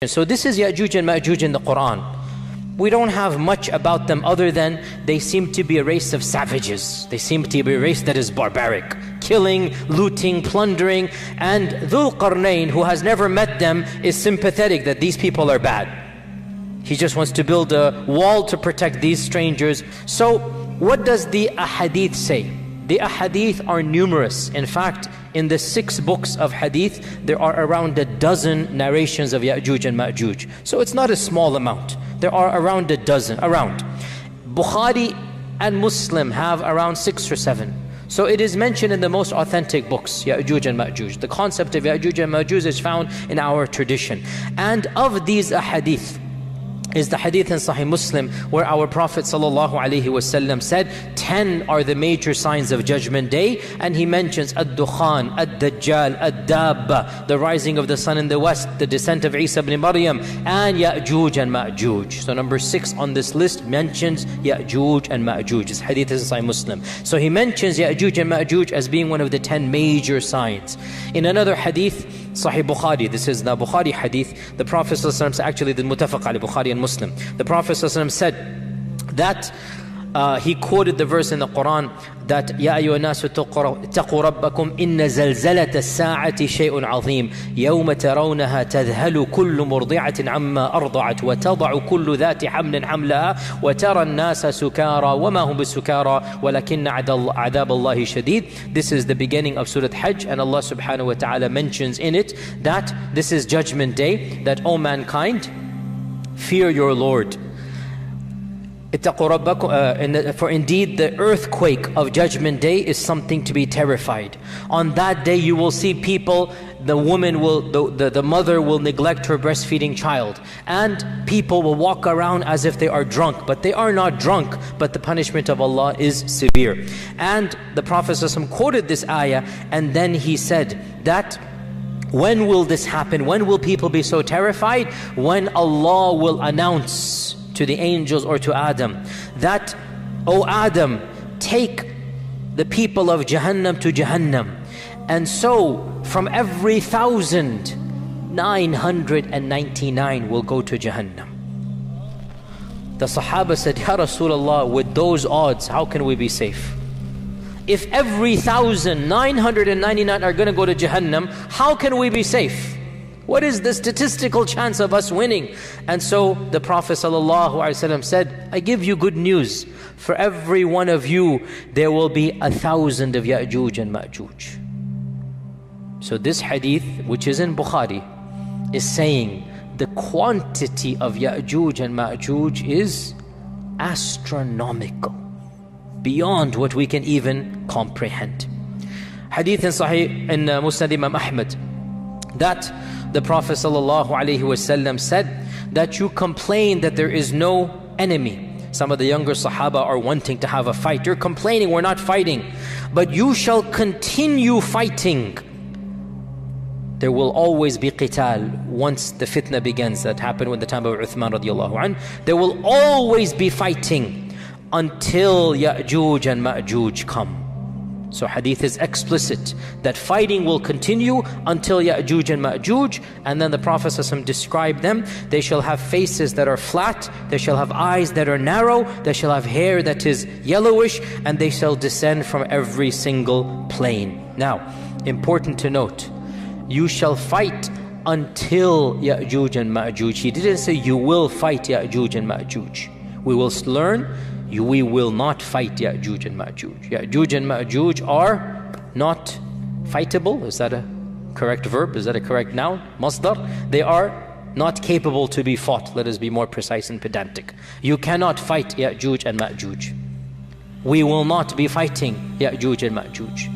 So this is Ya'juj and Ma'juj in the Quran. We don't have much about them other than they seem to be a race of savages. They seem to be a race that is barbaric, killing, looting, plundering. And Dhul Qarnayn, who has never met them, is sympathetic that these people are bad. He just wants to build a wall to protect these strangers. So what does the ahadith say? The ahadith are numerous. In fact, in the 6 books of hadith, there are around a dozen narrations of Ya'juj and Ma'juj. So it's not a small amount. There are around a dozen, around. Bukhari and Muslim have around 6 or 7. So it is mentioned in the most authentic books, Ya'juj and Ma'juj. The concept of Ya'juj and Ma'juj is found in our tradition. And of these ahadith, is the hadith in Sahih Muslim where our Prophet ﷺ said 10 are the major signs of Judgment Day, and he mentions Ad-Dukhan, Ad-Dajjal, Ad-Dabba, the rising of the sun in the west, the descent of Isa ibn Maryam, and Ya'juj and Ma'juj. So number 6 on this list mentions Ya'juj and Ma'juj. This hadith is in Sahih Muslim. So he mentions Ya'juj and Ma'juj as being one of the 10 major signs. In another hadith, Sahih Bukhari, this is the Bukhari hadith, the Prophet ﷺ, actually the Muttafaq Ali, Bukhari and Muslim, the Prophet ﷺ said that he quoted the verse in the Quran that يَا أَيُّهَا النَّاسُ اتَّقُوا رَبَّكُمْ إِنَّ زَلْزَلَةَ السَّاعَةِ شَيْءٌ عَظِيمٌ يَوْمَ تَرَوْنَهَا تَذْهَلُ كُلُّ مُرْضِعَةٍ عَمَّا أَرْضَعَتْ وَتَضَعُ كُلُّ ذَاتِ حَمْلٍ حَمْلَهَا وَتَرَى النَّاسَ سُكَارَى وَمَا هُمْ بِالسُّكَارَى وَلَكِنَّ عَذَابَ اللَّهِ شَدِيدٌ. This is the beginning of Surah Hajj, and Allah subhanahu wa ta'ala mentions in it that this is Judgment Day, that, O mankind, fear your Lord. For indeed the earthquake of Judgment Day is something to be terrified. On that day you will see people, the woman will, the mother will neglect her breastfeeding child, and people will walk around as if they are drunk, but they are not drunk, but the punishment of Allah is severe. And the Prophet ﷺ quoted this ayah, and then he said that when will this happen? When will people be so terrified? When Allah will announce to the angels or to Adam that, O Adam, take the people of Jahannam to Jahannam. And so from every 1,000, 999 will go to Jahannam. The Sahaba said, Ya Rasulullah, with those odds, how can we be safe? If every 1,999 are going to go to Jahannam, how can we be safe? What is the statistical chance of us winning? And so the Prophet ﷺ said, I give you good news. For every one of you, there will be 1,000 of Ya'juj and Ma'juj. So this hadith, which is in Bukhari, is saying the quantity of Ya'juj and Ma'juj is astronomical, beyond what we can even comprehend. Hadith in Sahih in Musnad Imam Ahmad, that the Prophet ﷺ said that you complain that there is no enemy. Some of the younger Sahaba are wanting to have a fight. You're complaining we're not fighting, but you shall continue fighting. There will always be qital once the fitna begins. That happened in the time of Uthman radiallahu anhu. There will always be fighting until Ya'juj and Ma'juj come. So hadith is explicit that fighting will continue until Ya'juj and Ma'juj. And then the Prophet ﷺ described them. They shall have faces that are flat, they shall have eyes that are narrow, they shall have hair that is yellowish, and they shall descend from every single plane. Now, important to note, you shall fight until Ya'juj and Ma'juj. He didn't say you will fight Ya'juj and Ma'juj. We will learn, we will not fight Ya'juj and Ma'juj. Ya'juj and Ma'juj are not fightable. Is that a correct verb? Is that a correct noun? Masdar. They are not capable to be fought. Let us be more precise and pedantic. You cannot fight Ya'juj and Ma'juj. We will not be fighting Ya'juj and Ma'juj.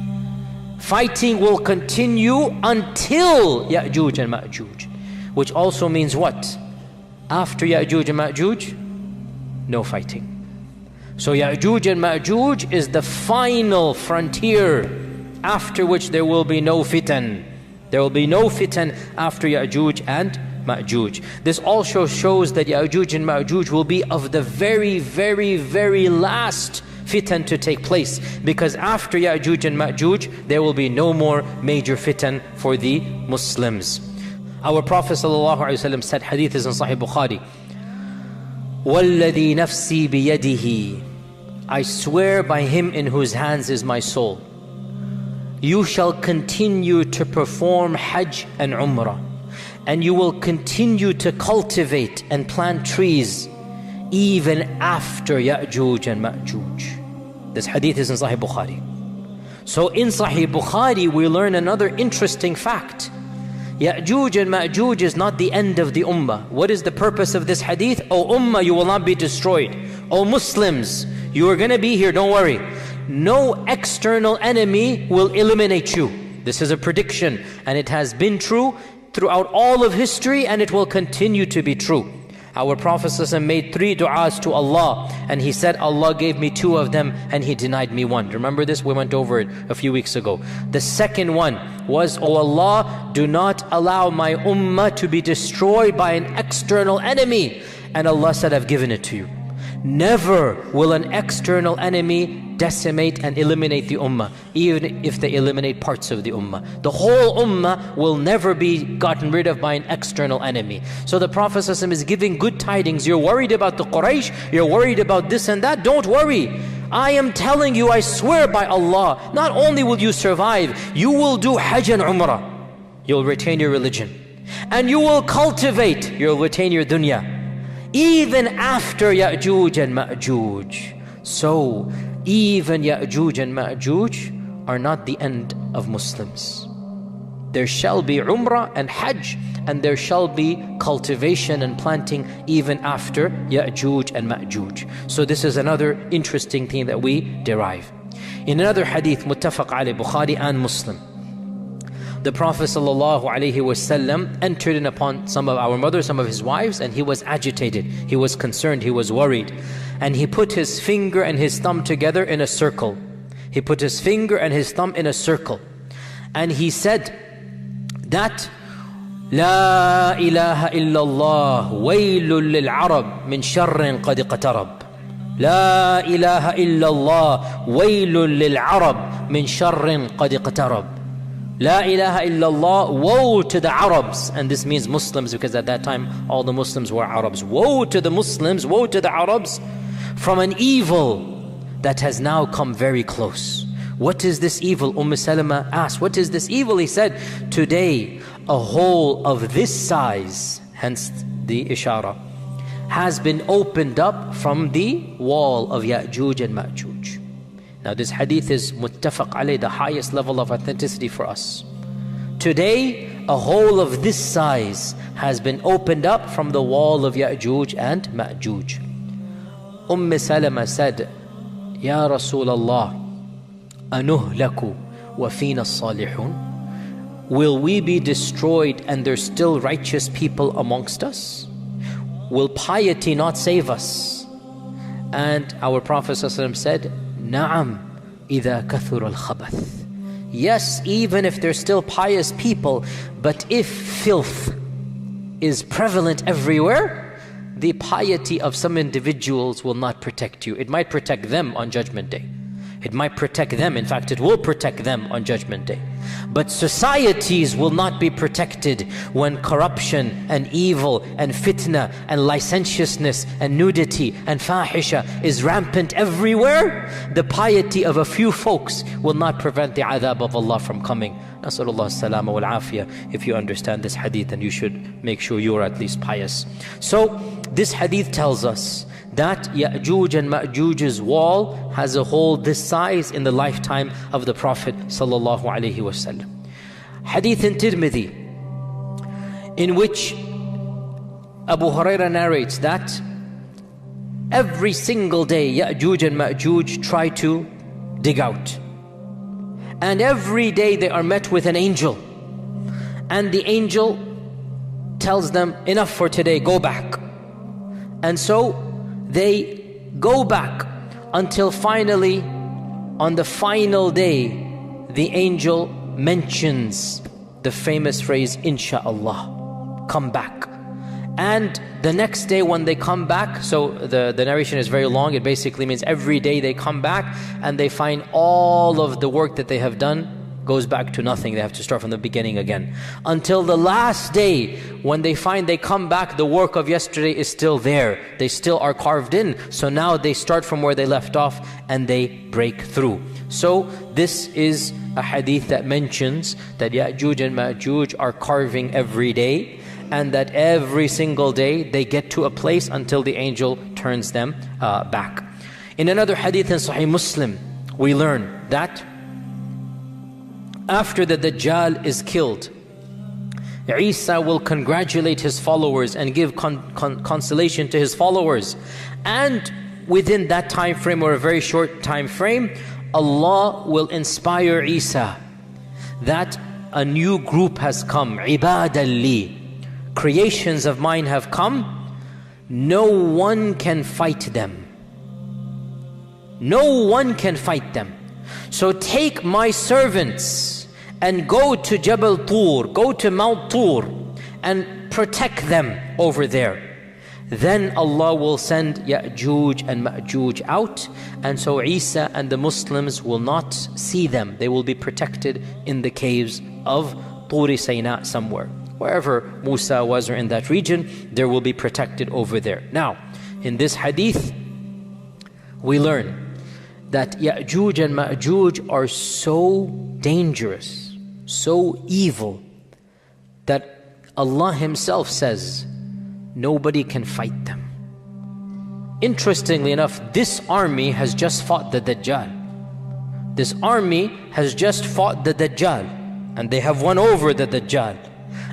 Fighting will continue until Ya'juj and Ma'juj. Which also means what? After Ya'juj and Ma'juj, no fighting. So Ya'juj and Ma'juj is the final frontier, after which there will be no fitan. There will be no fitan after Ya'juj and Ma'juj. This also shows that Ya'juj and Ma'juj will be of the very, very, very last fitan to take place, because after Ya'juj and Ma'juj there will be no more major fitan for the Muslims. Our Prophet ﷺ said, hadith is in Sahih Bukhari, وَالَّذِي نَفْسِي بِيَدِهِ, I swear by him in whose hands is my soul, you shall continue to perform Hajj and Umrah, and you will continue to cultivate and plant trees even after Ya'juj and Ma'juj. This hadith is in Sahih Bukhari. So in Sahih Bukhari we learn another interesting fact. Ya'juj and Ma'juj is not the end of the ummah. What is the purpose of this hadith? O ummah, you will not be destroyed. O Muslims, you are going to be here, don't worry. No external enemy will eliminate you. This is a prediction, and it has been true throughout all of history, and it will continue to be true. Our Prophet ﷺ made 3 du'as to Allah, and he said, Allah gave me 2 of them and he denied me 1. Remember this? We went over it a few weeks ago. The second one was, O Allah, do not allow my ummah to be destroyed by an external enemy. And Allah said, I've given it to you. Never will an external enemy decimate and eliminate the ummah, even if they eliminate parts of the ummah. The whole ummah will never be gotten rid of by an external enemy. So the Prophet ﷺ is giving good tidings. You're worried about the Quraysh, you're worried about this and that, don't worry. I am telling you, I swear by Allah, not only will you survive, you will do Hajj and Umrah. You'll retain your religion. And you will cultivate, you'll retain your dunya. Even after Ya'juj and Ma'juj. So, even Ya'juj and Ma'juj are not the end of Muslims. There shall be Umrah and Hajj, and there shall be cultivation and planting even after Ya'juj and Ma'juj. So this is another interesting thing that we derive. In another hadith, muttafaq alayh, Bukhari and Muslim, the Prophet ﷺ entered in upon some of our mothers, some of his wives, and he was agitated, he was concerned, he was worried. And he put his finger and his thumb together in a circle. He put his finger and his thumb in a circle. And he said that, La ilaha illallah, waylun lil Arab min sharrin qad iqtarab. La ilaha illallah, waylun lil Arab min sharrin qad iqtarab. La ilaha illallah, woe to the Arabs. And this means Muslims, because at that time all the Muslims were Arabs. Woe to the Muslims, woe to the Arabs, from an evil that has now come very close. What is this evil? Salama asked, what is this evil? He said, today a hole of this size, hence the ishara, has been opened up from the wall of Ya'juj and Ma'juj. Now this hadith is muttafaq alayh, the highest level of authenticity for us. Today, a hole of this size has been opened up from the wall of Ya'juj and Ma'juj. Salama said, Ya Rasulullah, anuhlaku wa fina salihun? Will we be destroyed and there's still righteous people amongst us? Will piety not save us? And our Prophet ﷺ said, Na'am, idha kathura al-khabath. Yes, even if there's still pious people, but if filth is prevalent everywhere, the piety of some individuals will not protect you. It might protect them on Judgment Day. It might protect them. In fact, it will protect them on Judgment Day. But societies will not be protected when corruption and evil and fitna and licentiousness and nudity and fahisha is rampant everywhere. The piety of a few folks will not prevent the adhab of Allah from coming. Nasalullah salama wal afiyah. If you understand this hadith, then you should make sure you are at least pious. So this hadith tells us that Ya'juj and Ma'juj's wall has a hole this size in the lifetime of the Prophet sallallahu alaihi wasallam. Hadith in Tirmidhi, in which Abu Hurairah narrates that every single day Ya'juj and Ma'juj try to dig out. And every day they are met with an angel. And the angel tells them, enough for today, go back. And so they go back until finally, on the final day, the angel mentions the famous phrase, Insha'Allah, come back. And the next day when they come back, so the narration is very long, it basically means every day they come back and they find all of the work that they have done goes back to nothing. They have to start from the beginning again. Until the last day, when they find they come back, the work of yesterday is still there. They still are carved in. So now they start from where they left off and they break through. So this is a hadith that mentions that Ya'juj and Ma'juj are carving every day, and that every single day they get to a place until the angel turns them back. In another hadith in Sahih Muslim, we learn that after the Dajjal is killed, Isa will congratulate his followers and give consolation to his followers. And within that time frame, or a very short time frame, Allah will inspire Isa that a new group has come. Ibadan li, creations of mine have come. No one can fight them. No one can fight them. So take my servants and go to Jabal Tur, go to Mount Tur, and protect them over there. Then Allah will send Ya'juj and Ma'juj out, and so Isa and the Muslims will not see them. They will be protected in the caves of Turi Sayna somewhere. Wherever Musa was, or in that region, there will be protected over there. Now, in this hadith, we learn that Ya'juj and Ma'juj are so dangerous, so evil, that Allah Himself says, nobody can fight them. Interestingly enough, this army has just fought the Dajjal. This army has just fought the Dajjal, and they have won over the Dajjal.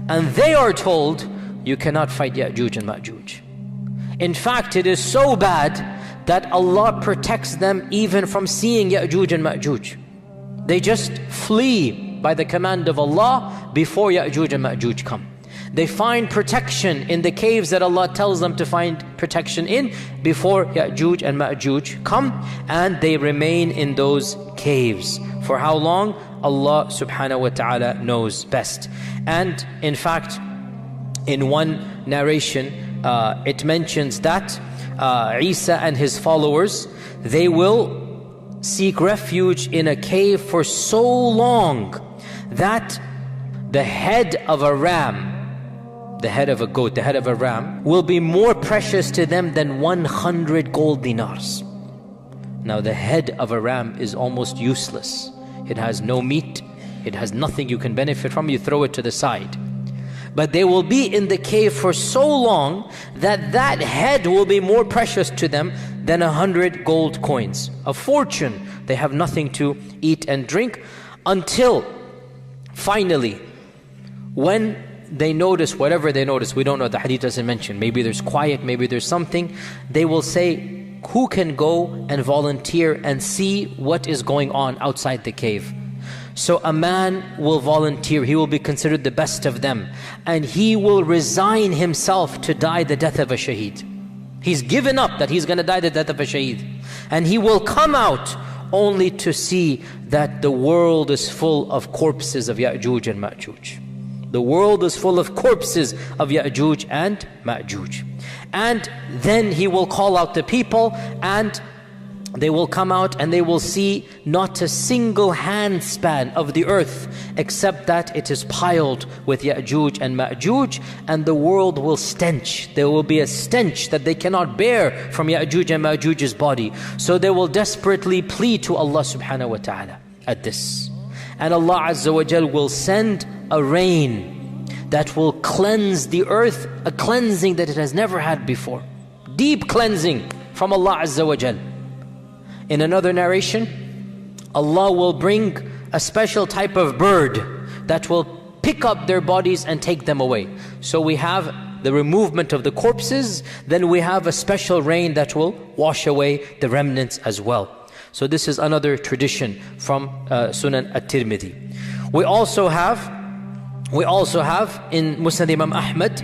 And they are told, you cannot fight Ya'juj and Ma'juj. In fact, it is so bad that Allah protects them even from seeing Ya'juj and Ma'juj. They just flee by the command of Allah before Ya'juj and Ma'juj come. They find protection in the caves that Allah tells them to find protection in before Ya'juj and Ma'juj come, and they remain in those caves. For how long? Allah subhanahu wa ta'ala knows best. And in fact, in one narration, it mentions that Isa and his followers, they will seek refuge in a cave for so long that the head of a ram, the head of a goat, the head of a ram, will be more precious to them than 100 gold dinars. Now the head of a ram is almost useless. It has no meat, it has nothing you can benefit from, you throw it to the side. But they will be in the cave for so long that that head will be more precious to them than 100 gold coins. A fortune. They have nothing to eat and drink until finally, when they notice whatever they notice, we don't know, the hadith doesn't mention, maybe there's quiet, maybe there's something, they will say, who can go and volunteer and see what is going on outside the cave? So a man will volunteer, he will be considered the best of them, and he will resign himself to die the death of a shaheed. He's given up that he's going to die the death of a shaheed, and he will come out only to see that the world is full of corpses of Ya'juj and Ma'juj. The world is full of corpses of Ya'juj and Ma'juj. And then he will call out the people, and they will come out and they will see not a single handspan of the earth except that it is piled with Ya'juj and Ma'juj, and the world will stench. There will be a stench that they cannot bear from Ya'juj and Ma'juj's body. So they will desperately plead to Allah subhanahu wa ta'ala at this. And Allah Azza wa Jal will send a rain that will cleanse the earth, a cleansing that it has never had before. Deep cleansing from Allah Azza wa Jal. In another narration, Allah will bring a special type of bird that will pick up their bodies and take them away. So we have the removement of the corpses, then we have a special rain that will wash away the remnants as well. So this is another tradition from Sunan At-Tirmidhi. We also have in Musnad Imam Ahmad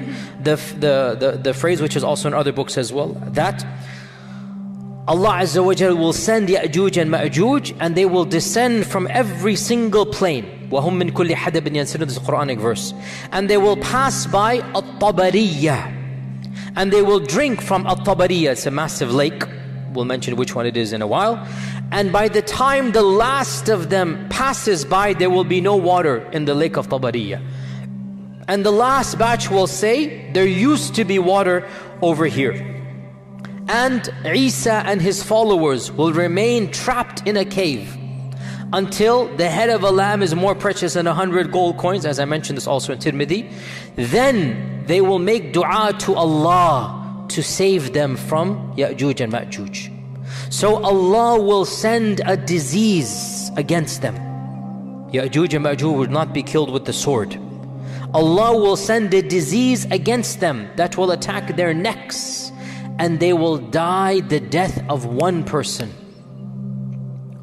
the phrase, which is also in other books as well, that Allah Azza wa Jal will send Ya'juj and Ma'juj, and they will descend from every single plain. وَهُمْ مِنْ كُلِّ حَدَبٍ يَنْسِلُونَ. This is a Quranic verse. And they will pass by At-Tabariyah, and they will drink from At-Tabariyah. It's a massive lake. We'll mention which one it is in a while. And by the time the last of them passes by, there will be no water in the lake of Tabariya. And the last batch will say, there used to be water over here. And Isa and his followers will remain trapped in a cave until the head of a lamb is more precious than 100 gold coins, as I mentioned this also in Tirmidhi. Then they will make dua to Allah to save them from Ya'juj and Ma'juj. So Allah will send a disease against them. Ya'juj and Ma'juj will not be killed with the sword. Allah will send a disease against them that will attack their necks, and they will die the death of one person.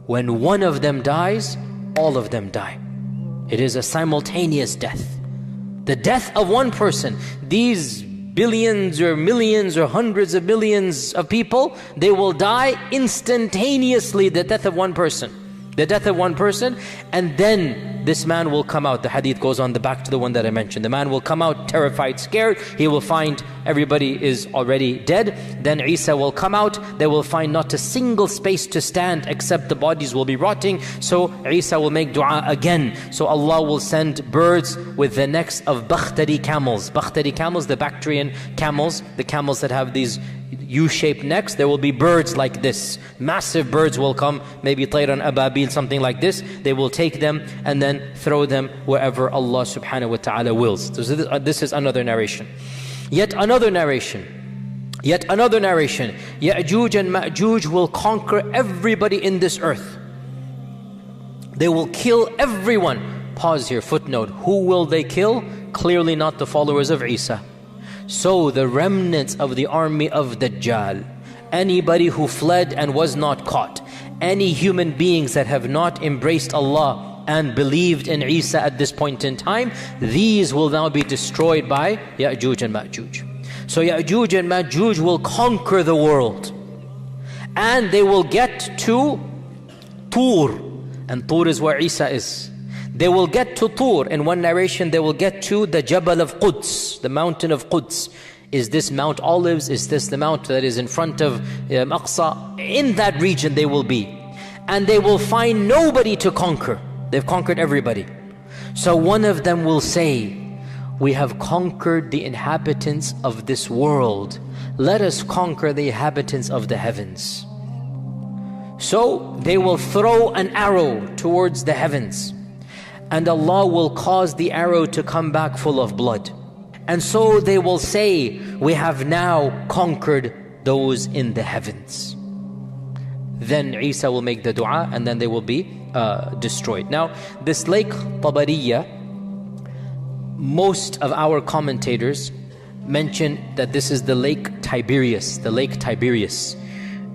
When one of them dies, all of them die. It is a simultaneous death. The death of one person. These billions or millions or hundreds of millions of people, they will die instantaneously, the death of one person. The death of one person, and then this man will come out. The hadith goes on the back to the one that I mentioned. The man will come out terrified, scared. He will find everybody is already dead. Then Isa will come out. They will find not a single space to stand except the bodies will be rotting. So Isa will make dua again. So Allah will send birds with the necks of Bakhtari camels. Bakhtari camels, the Bactrian camels, the camels that have these U-shaped necks. There will be birds like this. Massive birds will come, maybe Tayran Ababil, something like this. They will take them and then throw them wherever Allah subhanahu wa ta'ala wills. So this is another narration. Yet another narration. Yet another narration. Ya'juj and Ma'juj will conquer everybody in this earth. They will kill everyone. Pause here, footnote. Who will they kill? Clearly not the followers of Isa. So the remnants of the army of Dajjal, anybody who fled and was not caught, any human beings that have not embraced Allah and believed in Isa at this point in time, these will now be destroyed by Ya'juj and Ma'juj. So Ya'juj and Ma'juj will conquer the world, and they will get to Tur, and Tur is where Isa is. They will get to Tur. In one narration, they will get to the Jabal of Quds, the mountain of Quds. Is this Mount Olives? Is this the mount that is in front of Aqsa? In that region they will be. And they will find nobody to conquer. They've conquered everybody. So one of them will say, we have conquered the inhabitants of this world. Let us conquer the inhabitants of the heavens. So they will throw an arrow towards the heavens, and Allah will cause the arrow to come back full of blood. And so they will say, we have now conquered those in the heavens. Then Isa will make the dua, and then they will be destroyed. Now, this lake Tabariya, most of our commentators mention that this is the lake Tiberias, the lake Tiberias.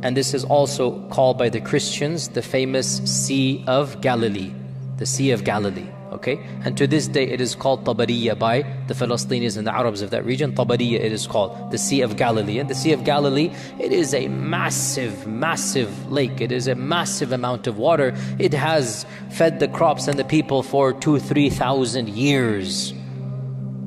And this is also called by the Christians the famous Sea of Galilee. The Sea of Galilee, okay? And to this day it is called Tabariya by the Palestinians and the Arabs of that region. Tabariya it is called, the Sea of Galilee. And the Sea of Galilee, it is a massive, massive lake. It is a massive amount of water. It has fed the crops and the people for 2,000-3,000 years.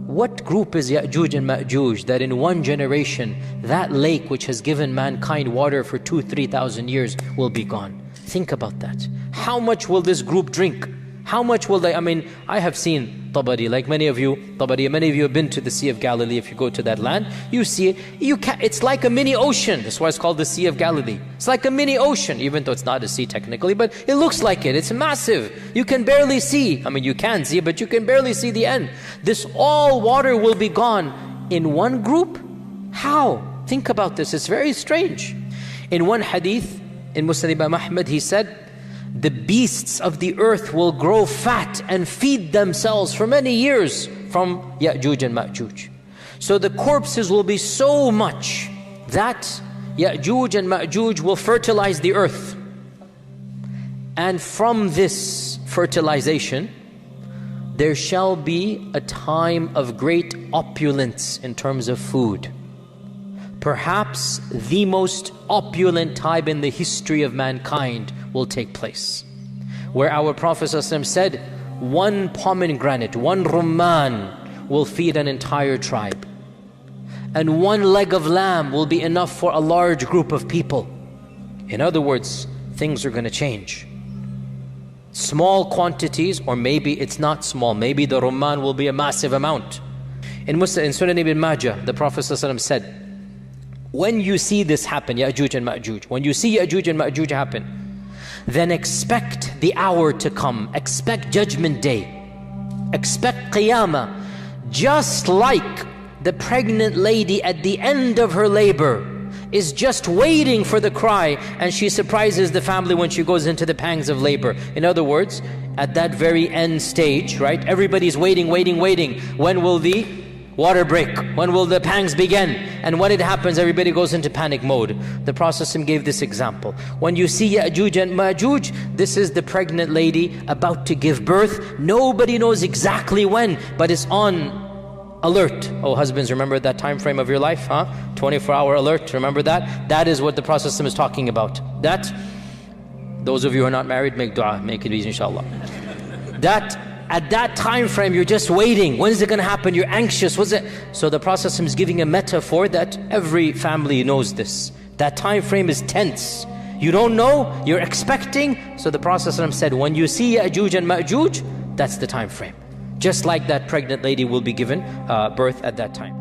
What group is Ya'juj and Ma'juj that in one generation, that lake which has given mankind water for 2,000-3,000 years will be gone? Think about that. How much will this group drink? How much will they? I mean, I have seen Tabari, like many of you, many of you have been to the Sea of Galilee. If you go to that land, you see it. It's like a mini ocean. That's why it's called the Sea of Galilee. It's like a mini ocean, even though it's not a sea technically, but it looks like it. It's massive. You can barely see. I mean, you can see, but you can barely see the end. This all water will be gone in one group? How? Think about this. It's very strange. In one hadith, in Musnad Imam Ahmad, he said, the beasts of the earth will grow fat and feed themselves for many years from Ya'juj and Ma'juj. So the corpses will be so much that Ya'juj and Ma'juj will fertilize the earth. And from this fertilization, there shall be a time of great opulence in terms of food. Perhaps the most opulent time in the history of mankind will take place, where our Prophet ﷺ said, one pomegranate, one rumman will feed an entire tribe, and one leg of lamb will be enough for a large group of people. In other words, things are going to change. Small quantities, or maybe it's not small. Maybe the rumman will be a massive amount. In Sunan ibn Majah, the Prophet ﷺ said, when you see this happen, Ya'juj and Ma'juj, when you see Ya'juj and Ma'juj happen, then expect the hour to come. Expect judgment day. Expect qiyamah. Just like the pregnant lady at the end of her labor is just waiting for the cry, and she surprises the family when she goes into the pangs of labor. In other words, at that very end stage, right? Everybody's waiting. When will the water break? When will the pangs begin? And when it happens, everybody goes into panic mode. The Prophet gave this example. When you see Ya'juj and Ma'juj, this is the pregnant lady about to give birth. Nobody knows exactly when, but it's on alert. Oh, husbands, remember that time frame of your life? 24-hour alert, remember that? That is what the Prophet is talking about. That, those of you who are not married, make dua, make it easy inshallah. That, at that time frame, you're just waiting. When is it going to happen? You're anxious. What's it? So the Prophet is giving a metaphor that every family knows this. That time frame is tense. You don't know, you're expecting. So the Prophet said, when you see Ya'juj and Ma'juj, that's the time frame. Just like that pregnant lady will be given birth at that time.